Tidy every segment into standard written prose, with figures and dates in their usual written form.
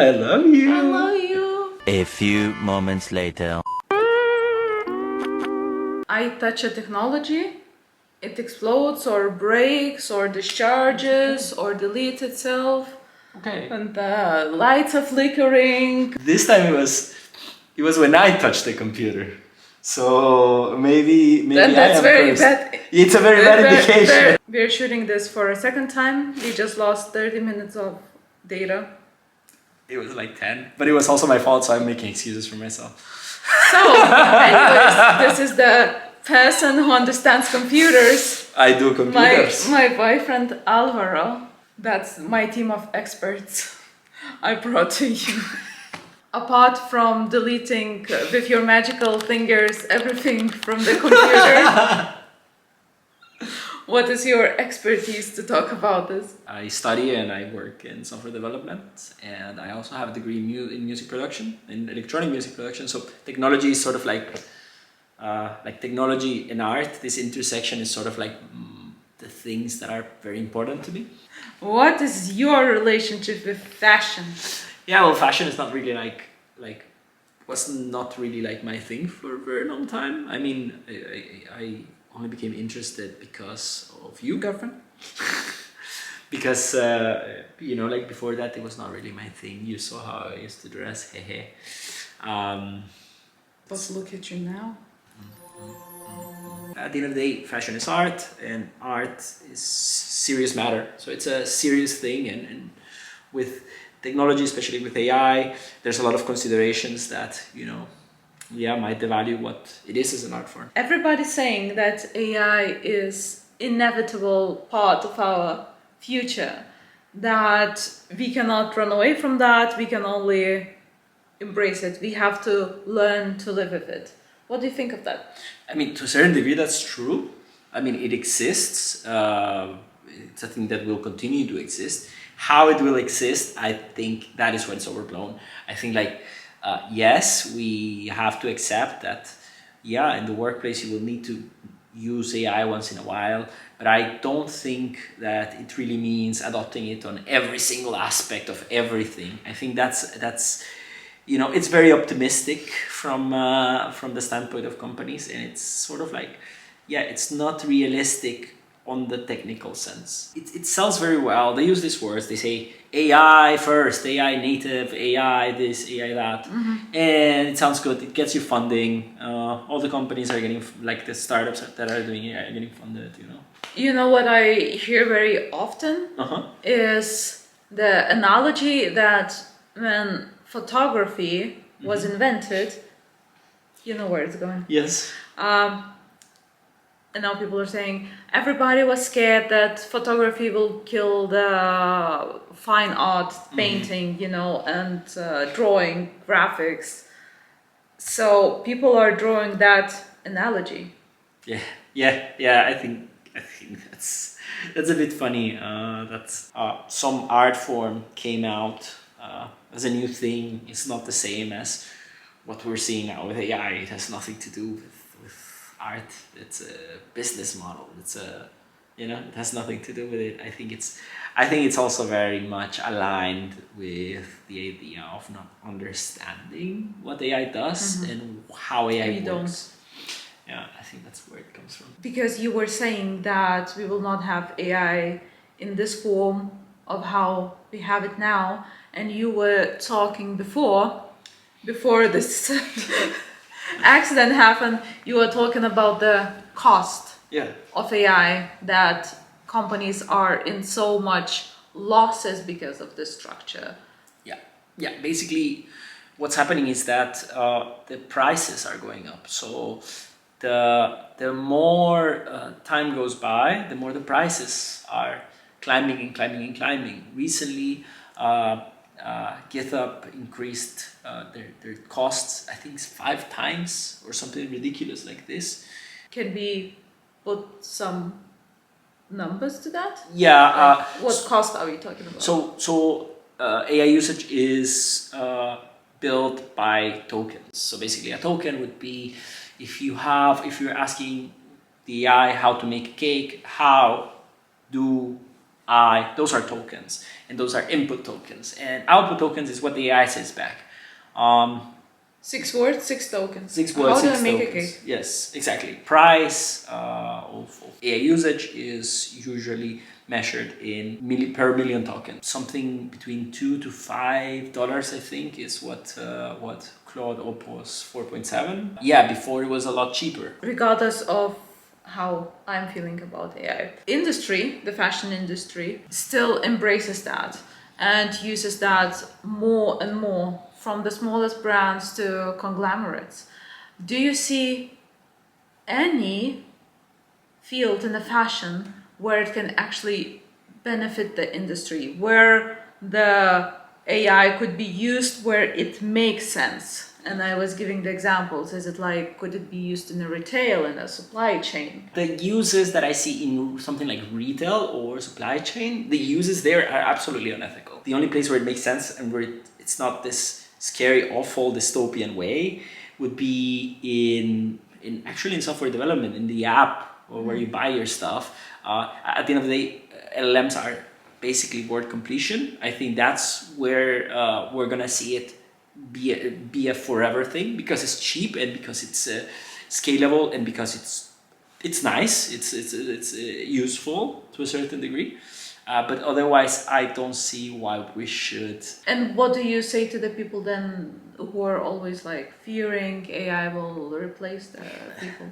I love you. I love you. A few moments later. I touch a technology, it explodes or breaks or discharges or deletes itself. Okay. And the lights are flickering. This time it was when I touched the computer. So maybe Then I that's am very cursed. bad. It's a very bad indication. We're shooting this for a second time. We just lost 30 minutes of data. It was like 10, but it was also my fault, so I'm making excuses for myself. So, anyways, this is the person who understands computers. I do computers. My boyfriend Alvaro. That's my team of experts I brought to you. Apart from deleting with your magical fingers everything from the computer, what is your expertise to talk about this? I study and I work in software development, and I also have a degree in music production, in electronic music production. So technology is sort of like technology and art. This intersection is sort of like the things that are very important to me. What is your relationship with fashion? Yeah, well, fashion is not really like was not really like my thing for a very long time. I mean, I only became interested because of you, girlfriend. Because like before that, it was not really my thing. You saw how I used to dress, hehe. But look at you now. At the end of the day, fashion is art, and art is serious matter. So it's a serious thing, and with technology, especially with AI, there's a lot of considerations that, might devalue what it is as an art form. Everybody's saying that AI is inevitable part of our future, that we cannot run away from that, we can only embrace it. We have to learn to live with it. What do you think of that? I mean, to a certain degree, that's true. I mean, it exists. It's a thing that will continue to exist. How it will exist, I think that is when it's overblown. I think yes, we have to accept that, in the workplace you will need to use AI once in a while, but I don't think that it really means adopting it on every single aspect of everything. I think that's it's very optimistic from the standpoint of companies, and it's sort of it's not realistic on the technical sense. It sounds very well. They use these words. They say AI first, AI native, AI this, AI that, and it sounds good. It gets you funding. All the companies are getting, like the startups that are doing AI are getting funded. You know what I hear very often is the analogy that when photography was invented, you know where it's going. Yes. And now people are saying everybody was scared that photography will kill the fine art, painting, and drawing, graphics. So people are drawing that analogy. Yeah. I think that's a bit funny. That's some art form came out as a new thing. It's not the same as what we're seeing now with AI. It has nothing to do with art. It's a business model. It has nothing to do with it. I think it's also very much aligned with the idea of not understanding what AI does and how AI works. Yeah, I think that's where it comes from. Because you were saying that we will not have AI in this form of how we have it now, and you were talking before this accident happened, you were talking about the cost of AI, that companies are in so much losses because of this structure. Yeah. Basically, what's happening is that the prices are going up. So the more time goes by, the more the prices are climbing and climbing and climbing. Recently, GitHub increased their costs, I think 5 times or something ridiculous like this. Can we put some numbers to that? Yeah. What cost are we talking about? So AI usage is built by tokens. So basically, a token would be if you're asking the AI how to make a cake, how do those are tokens, and those are input tokens, and output tokens is what the AI says back. 6 words, 6 tokens. 6 words, How do 6 I make a tokens. cake? Yes, exactly. Price of AI usage is usually measured in per million tokens. Something between $2 to $5, I think, is what Claude Opus 4.7. Yeah, before it was a lot cheaper. Regardless of how I'm feeling about AI, industry, the fashion industry, still embraces that and uses that more and more, from the smallest brands to conglomerates. Do you see any field in the fashion where it can actually benefit the industry, where the AI could be used where it makes sense? And I was giving the examples. Is it like, could it be used in a retail, in a supply chain? The uses that I see in something like retail or supply chain, the uses there are absolutely unethical. The only place where it makes sense and where it's not this scary, awful, dystopian way would be in actually in software development, in the app or where you buy your stuff. At the end of the day, LLMs are basically word completion. I think that's where we're gonna see it be a forever thing, because it's cheap and because it's scalable and because it's nice, it's useful to a certain degree. But otherwise, I don't see why we should. And what do you say to the people then who are always like fearing AI will replace the people?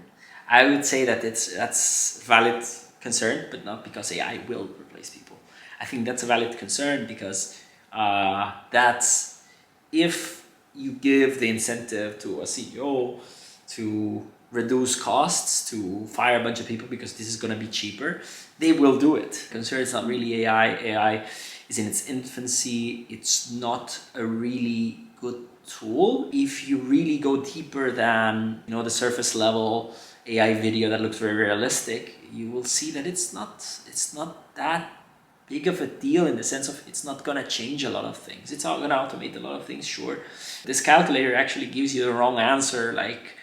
I would say that that's valid concern, but not because AI will replace people. I think that's a valid concern because that's if you give the incentive to a CEO to reduce costs, to fire a bunch of people because this is going to be cheaper, they will do it. Concern is not really AI. AI is in its infancy. It's not a really good tool. If you really go deeper than the surface level AI video that looks very realistic, you will see that it's not that big of a deal, in the sense of it's not gonna change a lot of things. It's not gonna automate a lot of things, sure. This calculator actually gives you the wrong answer like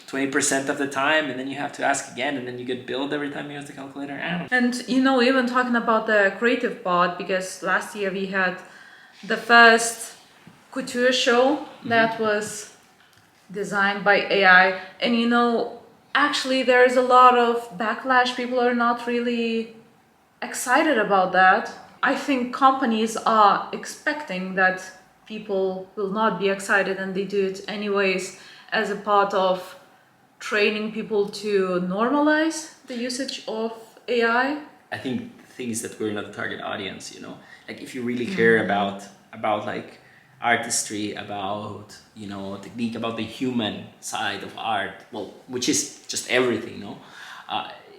20% of the time, and then you have to ask again, and then you get billed every time you use the calculator. And even talking about the creative part, because last year we had the first couture show that was designed by AI, and actually there is a lot of backlash. People are not really excited about that. I think companies are expecting that people will not be excited, and they do it anyways as a part of training people to normalize the usage of AI. I think the thing is that we're not the target audience, like if you really care about like artistry, about technique, about the human side of art, well, which is just everything,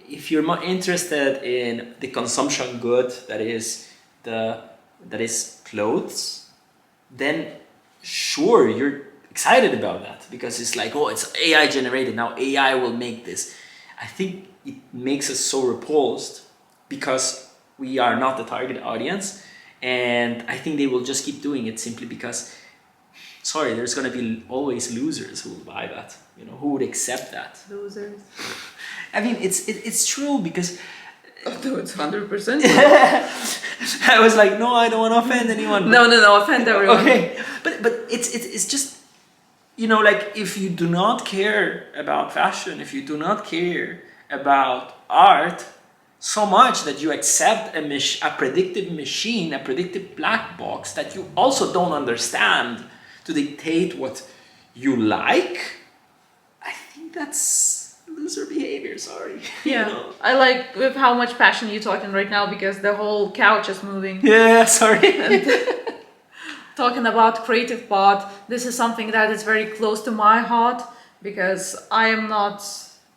if you're more interested in the consumption good that is clothes, then sure, you're excited about that because it's like, oh, it's AI generated, now AI will make this. I think it makes us so repulsed because we are not the target audience, and I think they will just keep doing it simply because, sorry, there's going to be always losers who will buy that, who would accept that. Losers. I mean, it's true because... Although it's 100%. I was like, no, I don't want to offend anyone. No, offend everyone. Okay, but it's just, like if you do not care about fashion, if you do not care about art so much that you accept a predictive machine, a predictive black box that you also don't understand to dictate what you like, I think that's loser behavior, sorry. Yeah, I like with how much passion you're talking right now, because the whole couch is moving. Yeah, sorry. And talking about creative part, this is something that is very close to my heart, because I am not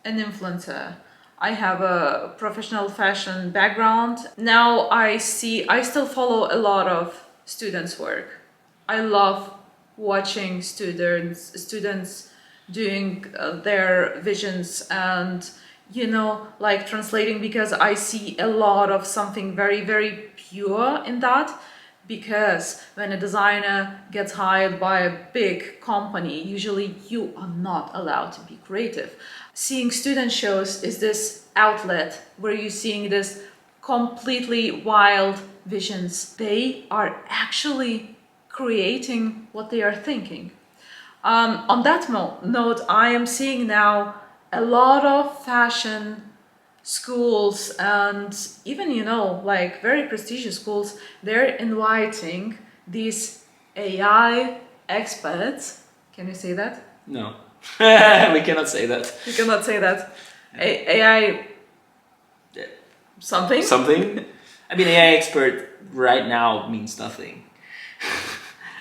an influencer. I have a professional fashion background. Now I still follow a lot of students' work. I love watching students doing their visions and like translating, because I see a lot of something very, very pure in that. Because when a designer gets hired by a big company, usually you are not allowed to be creative. Seeing student shows is this outlet where you're seeing this completely wild visions. They are actually creating what they are thinking. On that note, I am seeing now a lot of fashion schools and even, like very prestigious schools, they're inviting these AI experts. Can you say that? No, we cannot say that. You cannot say that. AI Yeah. something? Something. I mean, AI expert right now means nothing.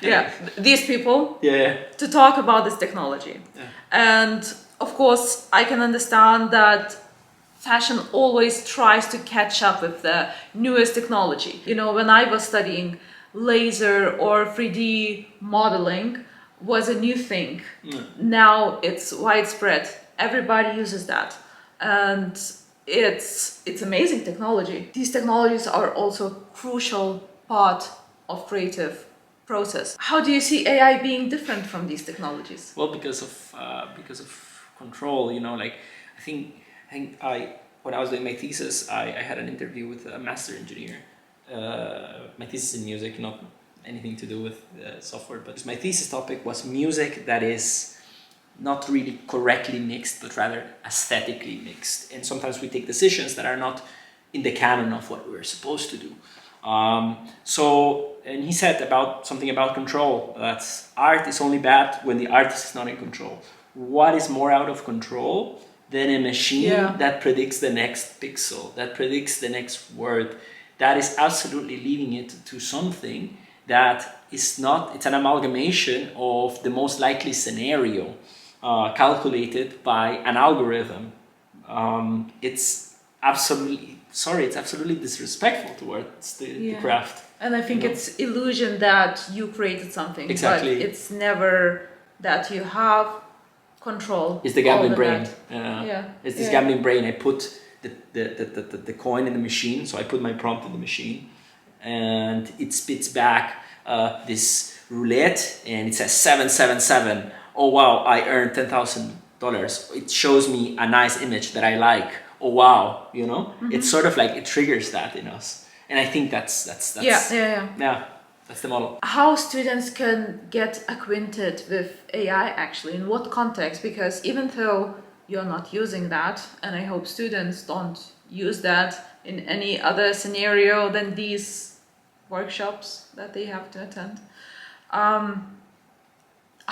Yeah, these people Yeah. to talk about this technology. Yeah. And of course, I can understand that fashion always tries to catch up with the newest technology. When I was studying, laser or 3D modeling was a new thing. Now it's widespread. Everybody uses that. And it's amazing technology. These technologies are also crucial part of creative process. How do you see AI being different from these technologies? Well, because of control, like I think when I was doing my thesis, I had an interview with a master engineer. My thesis in music, not anything to do with software, but my thesis topic was music that is not really correctly mixed, but rather aesthetically mixed. And sometimes we take decisions that are not in the canon of what we're supposed to do. And he said something about control. That art is only bad when the artist is not in control. What is more out of control than a machine that predicts the next pixel, that predicts the next word, that is absolutely leaving it to something that is not, it's an amalgamation of the most likely scenario calculated by an algorithm. It's absolutely disrespectful towards the craft. And I think it's illusion that you created something. Exactly. But it's never that you have control. It's the gambling over brain. that. It's this gambling brain. I put the coin in the machine, so I put my prompt in the machine, and it spits back this roulette, and it says 777. Oh wow, I earned $10,000. It shows me a nice image that I like. Oh wow, it's sort of like it triggers that in us, and I think that's that's the model. How students can get acquainted with AI actually, in what context? Because even though you're not using that, and I hope students don't use that in any other scenario than these workshops that they have to attend,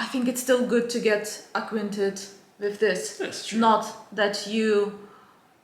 I think it's still good to get acquainted with this. That's true. Not that you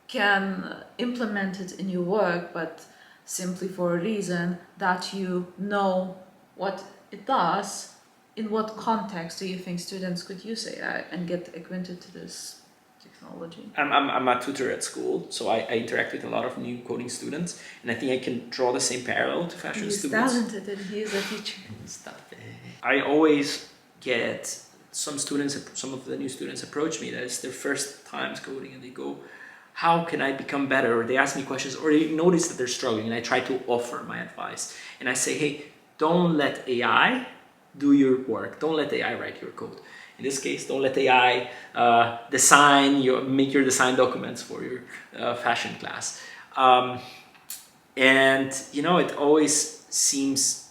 can implement it in your work, but simply for a reason that you know what it does. In what context do you think students could use AI and get acquainted to this technology? I'm a tutor at school, so I interact with a lot of new coding students, and I think I can draw the same parallel to fashion students. He's talented and he is a teacher. Stop it. I always get some of the new students approach me that it's their first times coding, and they go, how can I become better? Or they ask me questions, or they notice that they're struggling, and I try to offer my advice. And I say, hey, don't let AI do your work. Don't let AI write your code. In this case, don't let AI make your design documents for your fashion class. And it always seems,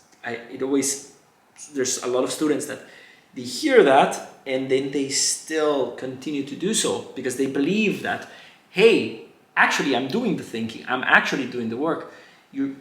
there's a lot of students that they hear that and then they still continue to do so because they believe that, hey, actually I'm doing the thinking, I'm actually doing the work. You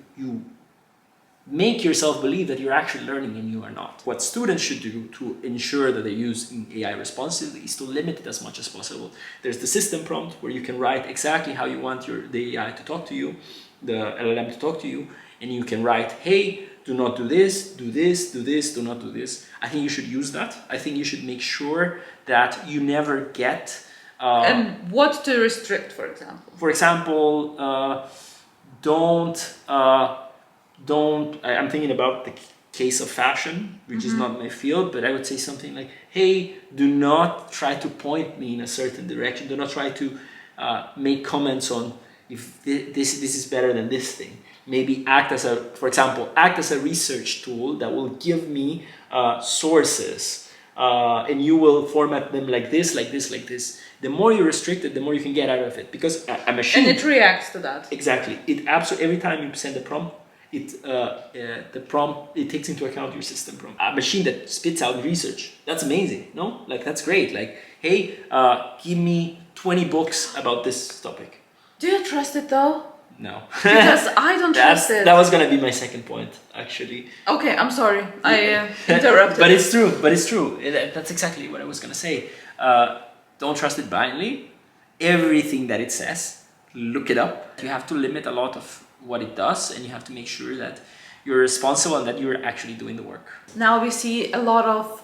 make yourself believe that you're actually learning and you are not. What students should do to ensure that they use AI responsibly is to limit it as much as possible. There's the system prompt where you can write exactly how you want the AI to talk to you, the LLM to talk to you, and you can write, hey, do not do this, do this, do this, do not do this. I think you should use that. I think you should make sure that you never get... and what to restrict, for example? For example, I'm thinking about the case of fashion, which is not my field, but I would say something like, hey, do not try to point me in a certain direction. Do not try to make comments on if this is better than this thing. Maybe act as a research tool that will give me sources and you will format them like this, like this, like this. The more you restrict it, the more you can get out of it, because a machine. And it reacts to that. Exactly. It absolutely, every time you send a prompt, the prompt, it takes into account your system prompt. A machine that spits out research, that's amazing, no? Like, that's great. Like, hey, give me 20 books about this topic. Do you trust it though? No. Because I don't trust it. That was gonna be my second point, actually. Okay, I'm sorry. I interrupted. But it's true. But it's true. That's exactly what I was gonna say. Don't trust it blindly. Everything that it says, look it up. You have to limit a lot of what it does, and you have to make sure that you're responsible and that you're actually doing the work. Now we see a lot of,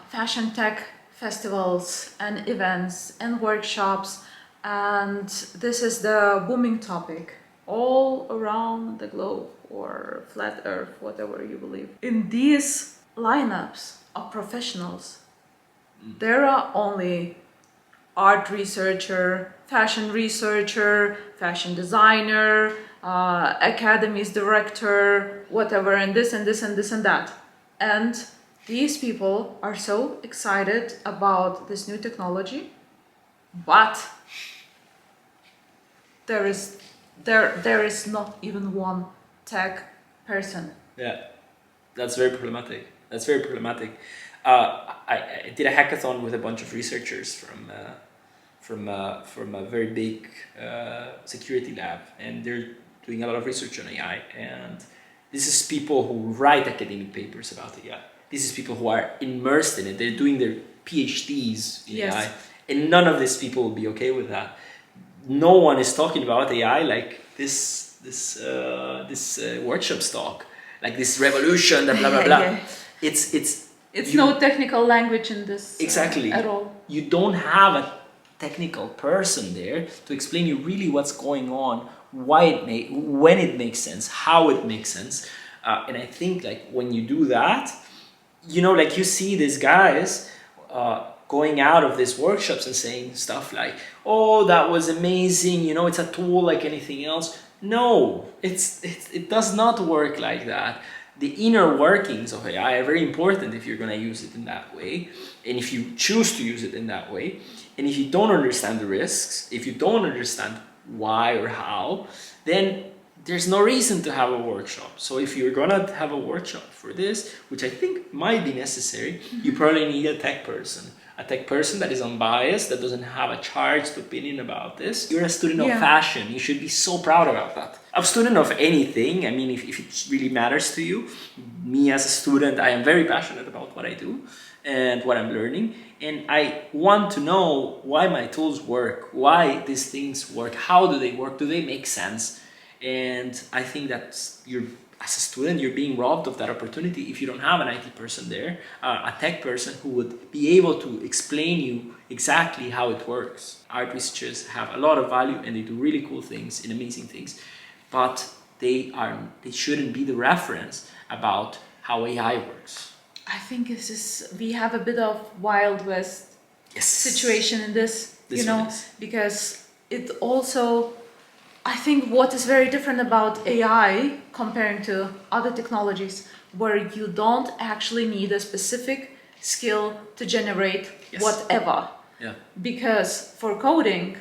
fashion tech festivals and events and workshops, and this is the booming topic all around the globe, or flat earth, whatever you believe. In these lineups of professionals, there are only art researcher, fashion researcher, fashion designer, academies director, whatever, and this and this and this and that. And these people are so excited about this new technology, but there is not even one tech person. Yeah, that's very problematic. That's very problematic. I did a hackathon with a bunch of researchers from a very big security lab, and they're doing a lot of research on AI. And this is people who write academic papers about AI. This is people who are immersed in it. They're doing their PhDs in AI, and none of these people will be okay with that. No one is talking about AI like this workshop talk, like this revolution, blah blah blah. Yeah. It's no technical language in this exactly at all. You don't have a technical person there to explain you really what's going on, when it makes sense, how it makes sense, and I think like when you do that, like you see these guys going out of these workshops and saying stuff like, "Oh, that was amazing! It's a tool like anything else." No, it does not work like that. The inner workings of AI are very important if you're going to use it in that way, and if you choose to use it in that way, and if you don't understand the risks, if you don't understand why or how, then there's no reason to have a workshop. So if you're going to have a workshop for this, which I think might be necessary, you probably need a tech person. A tech person that is unbiased, that doesn't have a charged opinion about this. You're a student of fashion. You should be so proud about that. A student of anything, I mean, if it really matters to you, me as a student, I am very passionate about what I do and what I'm learning. And I want to know why my tools work, why these things work, how do they work, do they make sense? And I think that as a student, you're being robbed of that opportunity if you don't have an IT person there, a tech person who would be able to explain you exactly how it works. Art researchers have a lot of value and they do really cool things and amazing things, but they shouldn't be the reference about how AI works. I think we have a bit of Wild West situation in this because it also, I think what is very different about AI comparing to other technologies, where you don't actually need a specific skill to generate whatever. Yeah. Because for coding,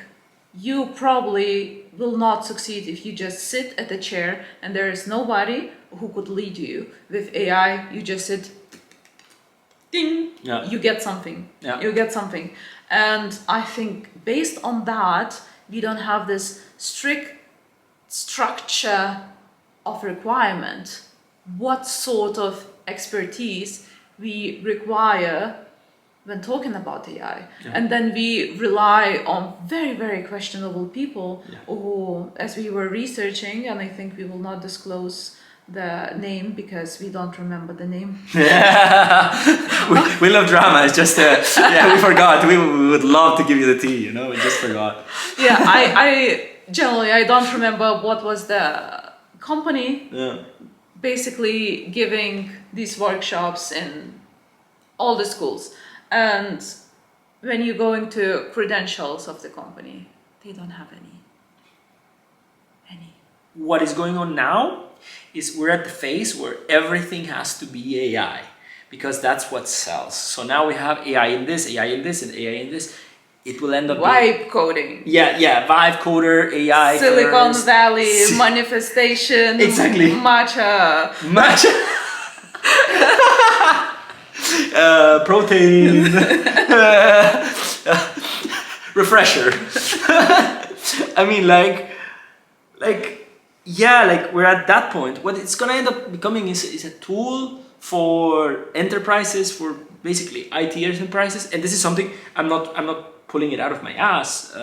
you probably will not succeed if you just sit at a chair and there is nobody who could lead you. With AI, you just sit, ding, you get something. Yeah. You get something. And I think based on that, we don't have this strict structure of requirement, what sort of expertise we require when talking about AI. And then we rely on very, very questionable people who, as we were researching, and I think we will not disclose the name because we don't remember the name. we love drama. It's just we forgot. We would love to give you the tea, we just forgot. I generally I don't remember what was the company basically giving these workshops in all the schools, and when you go into credentials of the company, they don't have any. What is going on now is we're at the phase where everything has to be AI. because that's what sells. So now we have AI in this, AI in this, and AI in this. It will end up being, Vibe coding. yeah, vibe coder, AI, Silicon first. Valley, manifestation, Exactly. matcha. Match. Protein. Refresher. I mean, yeah, like we're at that point. What it's gonna end up becoming is a tool for enterprises, for basically IT enterprises. And this is something I'm not pulling it out of my ass.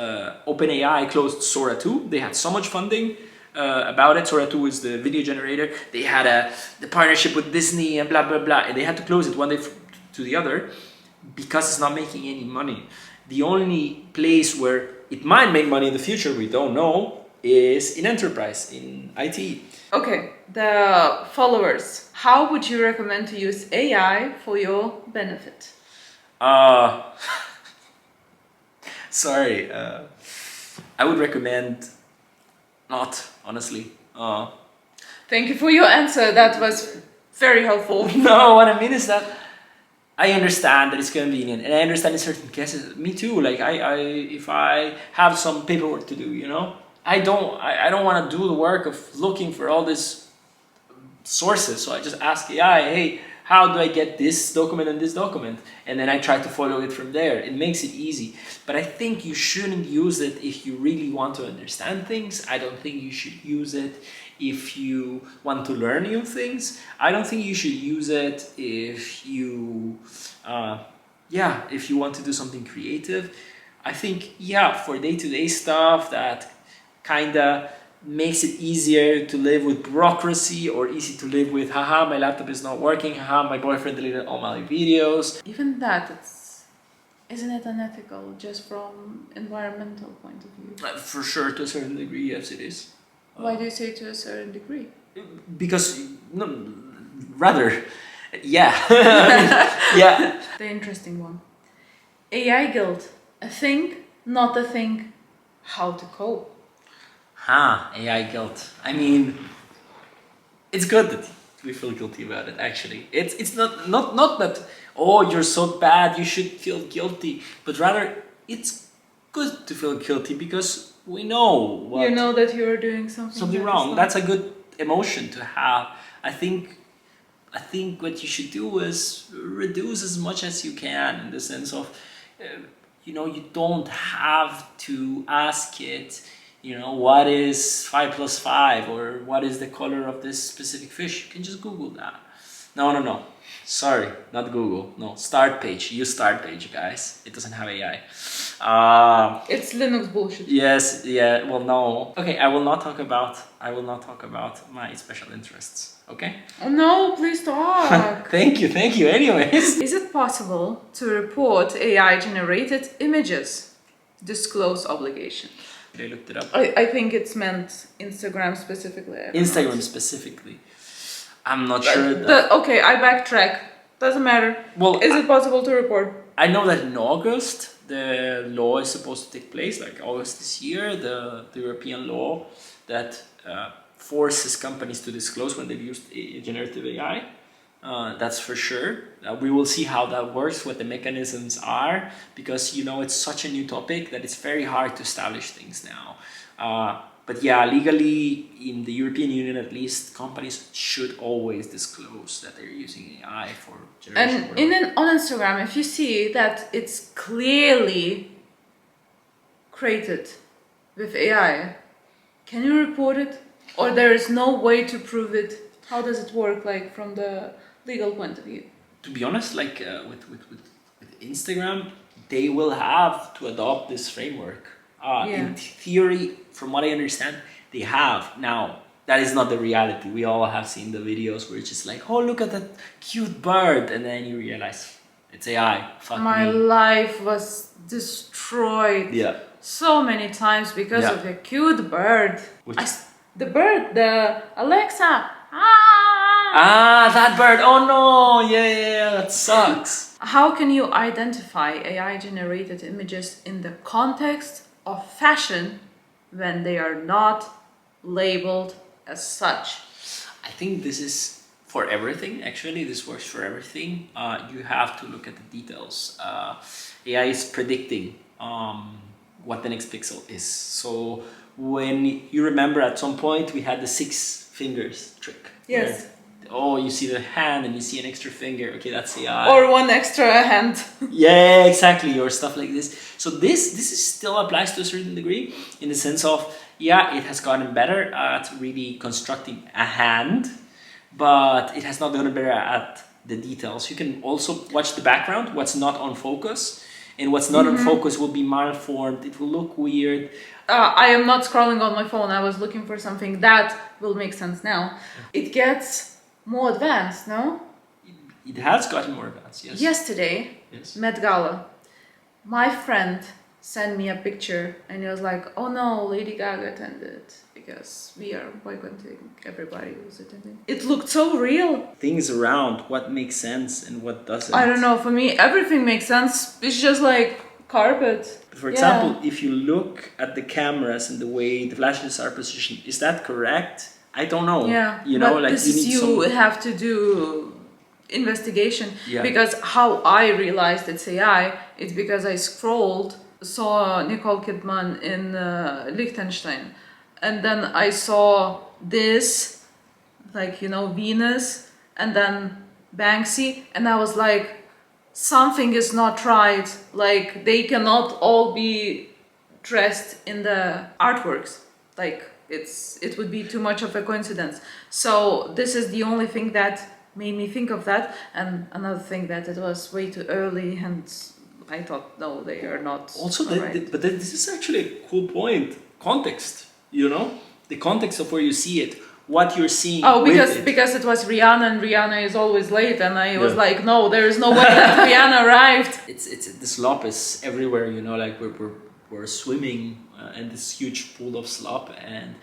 OpenAI closed Sora 2. They had so much funding about it. Sora 2 is the video generator. They had the partnership with Disney and blah blah blah, and they had to close it one day to the other because it's not making any money. The only place where it might make money in the future, we don't know, is in enterprise, in IT. Okay, the followers. How would you recommend to use AI for your benefit? Sorry, I would recommend not, honestly. Thank you for your answer. That was very helpful. No, what I mean is that I understand that it's convenient, and I understand in certain cases. Me too. Like if I have some paperwork to do, I don't want to do the work of looking for all these sources. So I just ask AI, hey, how do I get this document and this document? And then I try to follow it from there. It makes it easy. But I think you shouldn't use it if you really want to understand things. I don't think you should use it if you want to learn new things. I don't think you should use it if you, if you want to do something creative. I think, for day-to-day stuff that kind of makes it easier to live with bureaucracy, or easy to live with, haha, my laptop is not working, haha, my boyfriend deleted all my videos. Even that, isn't it unethical just from environmental point of view? For sure, to a certain degree, yes, it is. Why do you say to a certain degree? Because, rather, yeah. The interesting one. AI guilt. A thing, not a thing. How to cope. AI guilt. I mean, it's good that we feel guilty about it, actually. It's not that, oh, you're so bad, you should feel guilty, but rather it's good to feel guilty because we know what... You know that you're doing something wrong. That's a good emotion to have. I think what you should do is reduce as much as you can, in the sense of, you don't have to ask it, what is 5 plus 5, or what is the color of this specific fish. You can just Google that. No. Sorry, not Google. No, Start Page. Use Start Page, guys. It doesn't have AI. It's Linux bullshit. Yes, yeah, well, no. Okay, I will not talk about my special interests, okay? Oh no, please talk. Thank you, anyways. Is it possible to report AI-generated images? Disclose obligation. I looked it up. I think it's meant Instagram specifically. Instagram specifically. I'm not sure. Okay, I backtrack. Doesn't matter. Well, is it possible to report? I know that in August the law is supposed to take place, like August this year, the European law that forces companies to disclose when they've used generative AI. That's for sure. We will see how that works, what the mechanisms are, because it's such a new topic that it's very hard to establish things now. But yeah, legally in the European Union at least, companies should always disclose that they're using AI for generation. And on Instagram, if you see that it's clearly created with AI, can you report it? Or there is no way to prove it? How does it work, like from the legal point of view? To be honest, like with Instagram, they will have to adopt this framework. In theory, from what I understand, they have. Now, that is not the reality. We all have seen the videos where it's just like, oh, look at that cute bird. And then you realize it's AI. Fuck My me. life was destroyed so many times because of a cute bird. The Alexa. That bird. Oh no. Yeah, that sucks. How can you identify AI-generated images in the context of fashion when they are not labeled as such? I think this is for everything. Actually, this works for everything. You have to look at the details. AI is predicting what the next pixel is. So when you remember at some point we had the 6 fingers trick. Yes. Oh, you see the hand and you see an extra finger. Okay, that's AI. Or one extra hand. Yeah, exactly, or stuff like this. So this is still applies to a certain degree in the sense of, yeah, it has gotten better at really constructing a hand, but it has not gotten better at the details. You can also watch the background, what's not on focus, and what's not on focus will be malformed. It will look weird. I am not scrolling on my phone. I was looking for something that will make sense now. It gets more advanced, no? It has gotten more advanced, yes. Yesterday, Yes. Met Gala, my friend sent me a picture and he was like, oh no, Lady Gaga attended because we are boycotting everybody who's attending. It looked so real. Things around what makes sense and what doesn't. I don't know, for me, everything makes sense. It's just like carpet. For example, if you look at the cameras and the way the flashes are positioned, is that correct? I don't know. Yeah, You know, but like this you is need you some... have to do investigation. Yeah. Because how I realized it's AI, it's because I saw Nicole Kidman in Liechtenstein, and then I saw this, like, you know, Venus, and then Banksy, and I was like, something is not right. Like, they cannot all be dressed in the artworks. Like, it would be too much of a coincidence. So this is the only thing that made me think of that. And another thing, that it was way too early, and I thought, no, they are not. Also, right. but this is actually a cool point. Context, you know? The context of where you see it, what you're seeing. Oh, with it. because it was Rihanna, and Rihanna is always late, and I was Yeah. like, no, there is no way that Rihanna arrived. It's the slop is everywhere, you know, like we're swimming in this huge pool of slop, and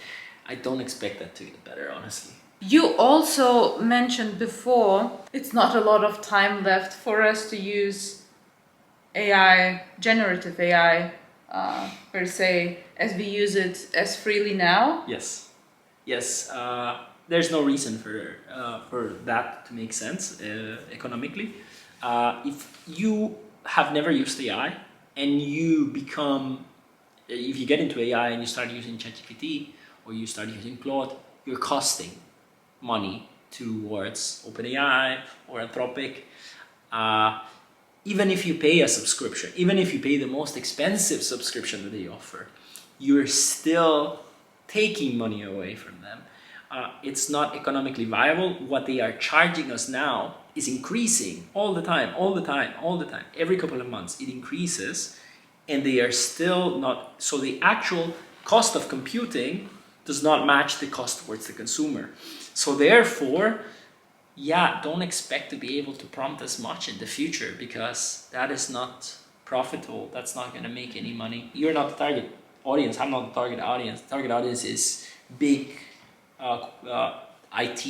I don't expect that to get better, honestly. You also mentioned before, it's not a lot of time left for us to use AI, generative AI, per se, as we use it as freely now. Yes, yes. There's no reason for that to make sense economically. If you have never used AI and if you get into AI and you start using ChatGPT or you start using Claude, you're costing money towards OpenAI or Anthropic. Even if you pay a subscription, even if you pay the most expensive subscription that they offer, you're still taking money away from them. It's not economically viable. What they are charging us now is increasing all the time. Every couple of months it increases, and they are still not. So the actual cost of computing does not match the cost towards the consumer. So therefore, yeah, don't expect to be able to prompt as much in the future, because that is not profitable. That's not going to make any money. You're not the target audience. I'm not the target audience. The target audience is big IT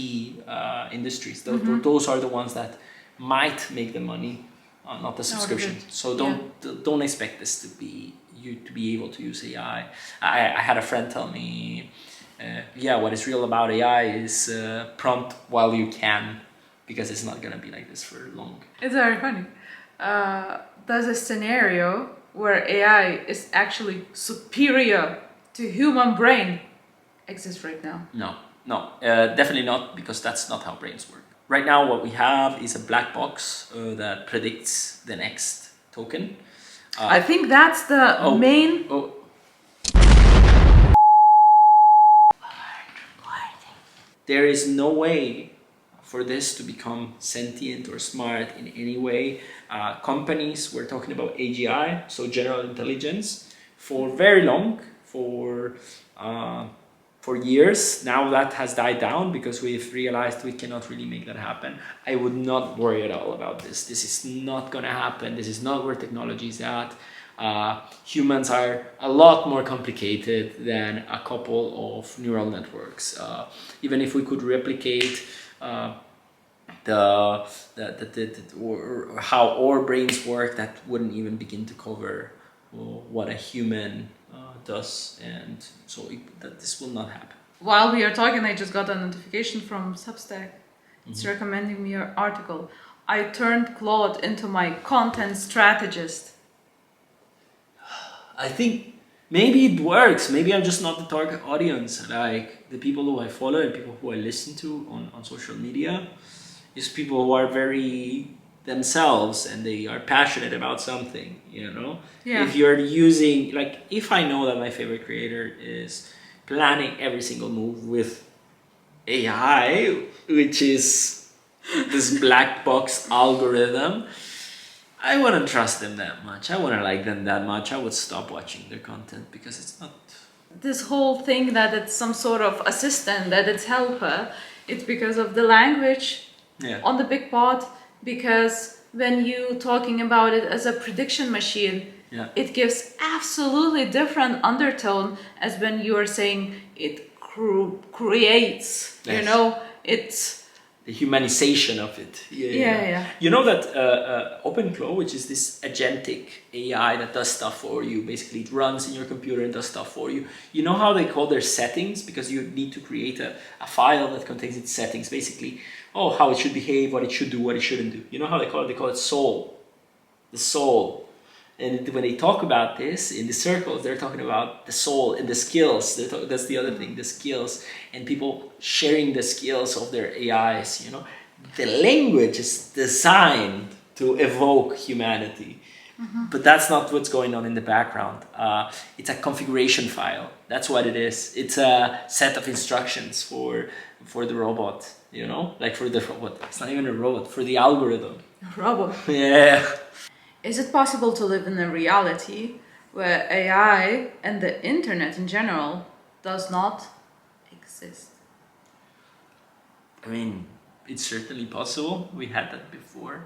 industries. Those are the ones that might make the money, not the subscription. So don't expect this to be able to use AI. I had a friend tell me, what is real about AI is prompt while you can, because it's not going to be like this for long. It's very funny. There's a scenario where AI is actually superior to human brain exist right now. No, definitely not, because that's not how brains work. Right now, what we have is a black box that predicts the next token. I think that's the main... There is no way for this to become sentient or smart in any way. Companies, we're talking about AGI, so general intelligence, for very long, for years. Now that has died down because we've realized we cannot really make that happen. I would not worry at all about this. This is not going to happen. This is not where technology is at. Humans are a lot more complicated than a couple of neural networks. Even if we could replicate or how our brains work, that wouldn't even begin to cover what a human does, and so that this will not happen. While we are talking, I just got a notification from Substack It's recommending me an article. I turned Claude into my content strategist. I think maybe it works. Maybe I'm just not the target audience. Like the people who I follow and people who I listen to on social media is people who are very themselves and they are passionate about something, you know? Yeah. If you're using, like, if I know that my favorite creator is planning every single move with AI, which is this black box algorithm, I wouldn't trust them that much. I wouldn't like them that much. I would stop watching their content because it's not. This whole thing that it's some sort of assistant, that it's helper, it's because of the language Yeah. on the big part, because when you talking about it as a prediction machine, Yeah. it gives absolutely different undertone as when you are saying it creates, you Yes. know, it's The humanization of it. Yeah. You know that OpenClaw, which is this agentic AI that does stuff for you, basically it runs in your computer and does stuff for you. You know how they call their settings? Because you need to create a file that contains its settings, basically, how it should behave, what it should do, what it shouldn't do. You know how they call it? They call it soul. The soul. And when they talk about this in the circles, they're talking about the soul and the skills. That's the other thing, the skills, and people sharing the skills of their AIs. You know, the language is designed to evoke humanity, but that's not what's going on in the background. It's a configuration file. That's what it is. It's a set of instructions for the robot. You know, like for the robot. It's not even a robot. For the algorithm. robot. Yeah. Is it possible to live in a reality where AI and the internet in general does not exist? I mean, it's certainly possible. We had that before,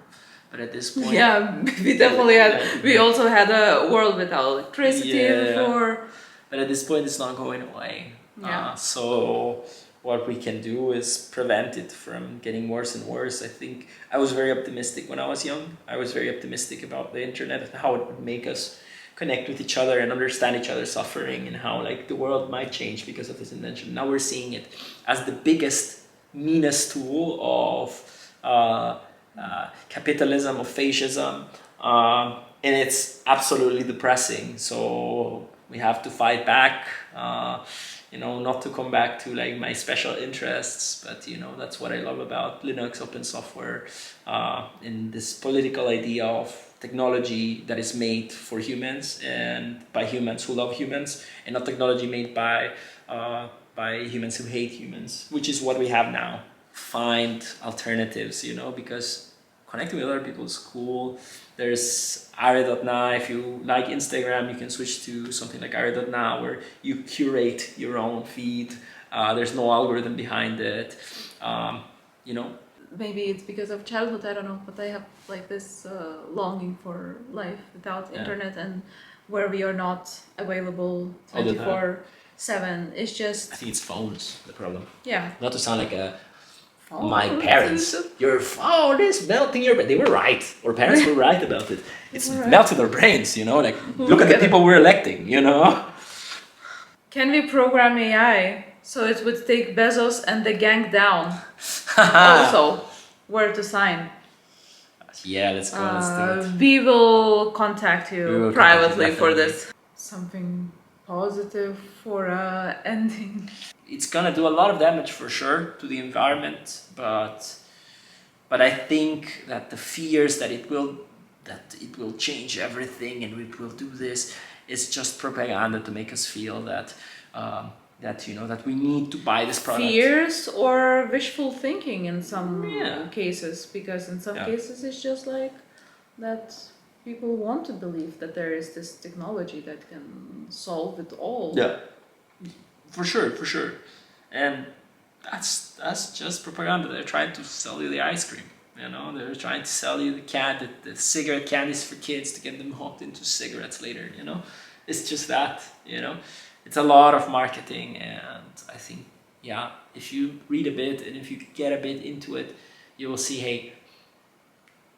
but at this point, Yeah, we definitely had. We also had a world without electricity Yeah. before. but at this point, it's not going away. Yeah. So what we can do is prevent it from getting worse and worse. I think I was very optimistic when I was young. I was very optimistic about the internet and how it would make us connect with each other and understand each other's suffering and how like the world might change because of this invention. Now we're seeing it as the biggest, meanest tool of capitalism, of fascism, and it's absolutely depressing. So we have to fight back. Not to come back to like my special interests, but that's what I love about Linux, open software, and this political idea of technology that is made for humans and by humans who love humans, and not technology made by humans who hate humans, which is what we have now. Find alternatives, because connecting with other people is cool. There's Ari.now. If you like Instagram, you can switch to something like Ari.now where you curate your own feed. There's no algorithm behind it. Maybe it's because of childhood, I don't know, but I have like this longing for life without internet and where we are not available All the time. 24/7. It's just, I think it's phones, the problem. yeah. Not to sound like my parents. Your phone is melting your brain. They were right. Our parents were right about it. It's Right. melted our brains, like look at the people we're electing, Can we program AI so it would take Bezos and the gang down? Also, where to sign? Yeah, let's go. Let's do it. We will contact you We will privately contact you, for definitely. this. Something positive for ending. It's gonna do a lot of damage for sure to the environment, but I think that the fears that it will change everything and it will do this is just propaganda to make us feel that that we need to buy this product. Fears or wishful thinking in some Yeah. cases, because in some Yeah. cases it's just like that people want to believe that there is this technology that can solve it all. Yeah, for sure, and that's just propaganda. They're trying to sell you the ice cream. They're trying to sell you the cigarette candies for kids to get them hooked into cigarettes later. It's just that. It's a lot of marketing, and I think if you read a bit and if you get a bit into it, you will see, hey,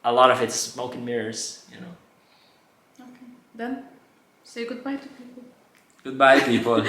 a lot of it's smoke and mirrors. Okay, then say goodbye to people. Goodbye, people.